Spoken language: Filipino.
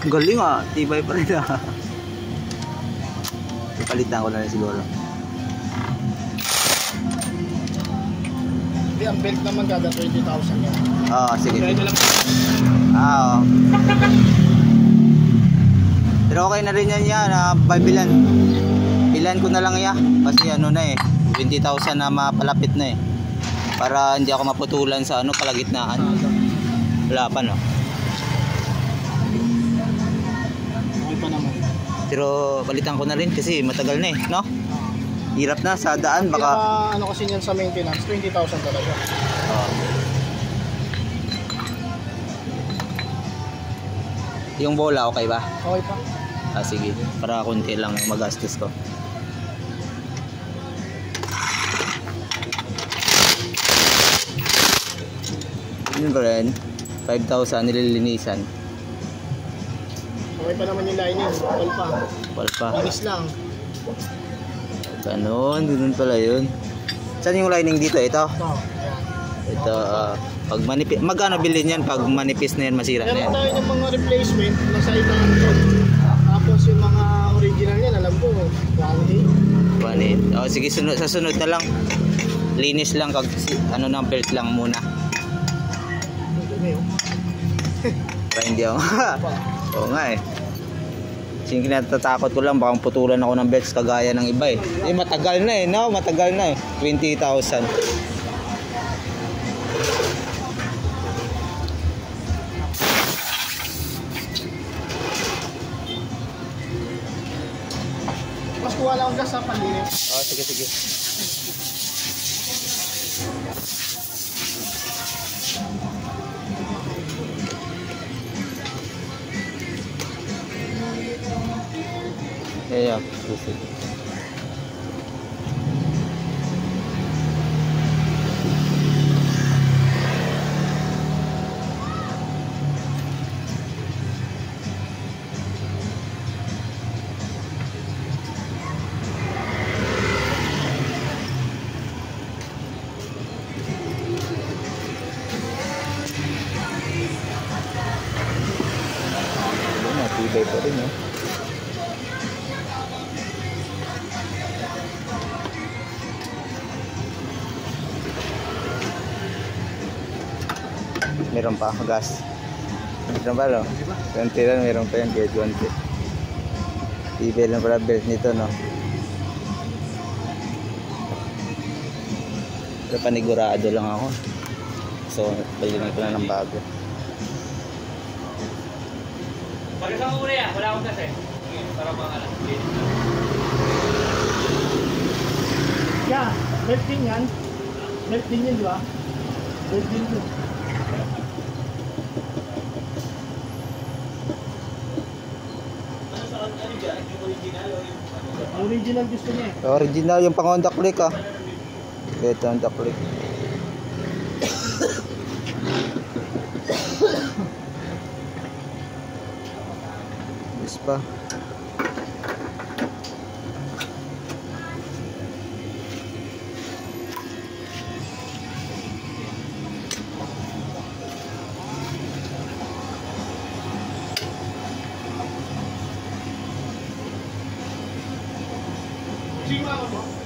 Galing ah, tibay pa rin ah. Palitan ko na rin siguro. Hindi, ang belt naman kada 20,000 yan. Oo, sige. Kaya na lang. Oo. Pero okay na rin yan yan, bilan. Bilan ko na lang yan. Kasi ano na eh, 20,000 na mapalapit na eh. Para hindi ako maputulan sa ano, kalagitnaan. Wala pa no. Okay pa naman. Pero palitan ko na rin kasi matagal na eh, no? Hirap na sa daan baka Ano kasi niyan sa maintenance, 20,000 talaga. Yung bola okay ba? Okay pa. Ah sige, para konti lang magastos ko. Yun pa rin, 5,000 nililinisan. Okay pa naman yung lining, okay pa. Wala pa. Linis lang. Ganon, ganun pala yun. Saan yung lining dito? Ito? Ito, ayan. Ito, pag manipis, magkano bilhin yan pag manipis na yan, masira na yan? Meron tayo ng mga replacement na sa ibang code. Tapos yung mga original yan, alam ko, 1A. Oh, sige, sa sunod na lang. Linis lang, ano ng belt lang muna. Para hindi ako. Oo nga eh. Kasi kinatatakot ko lang, baka putulan ako ng belts kagaya ng iba eh. Eh matagal na eh, no? Matagal na eh. 20,000. Mas kuha lang ang gas sa panlinis. Oh, sige, sige. Yeah, susi. Matibay pa rin, no? Meron pa gas. Meron pa no? 20 lang, meron pa yan kahit 20. Tibay lang pala belt nito, no? Pero panigurado lang ako. So, balikan ko na ng bago. Pag-isang muna yan, wala akong kasi. Para mga alas. Yeah, belt din yan. Belt din yun, di ba? Belt din yun. Original gusto niya eh. Original yung pang Honda Click ah. Ito Honda Click. Yes pa. Sima ako po.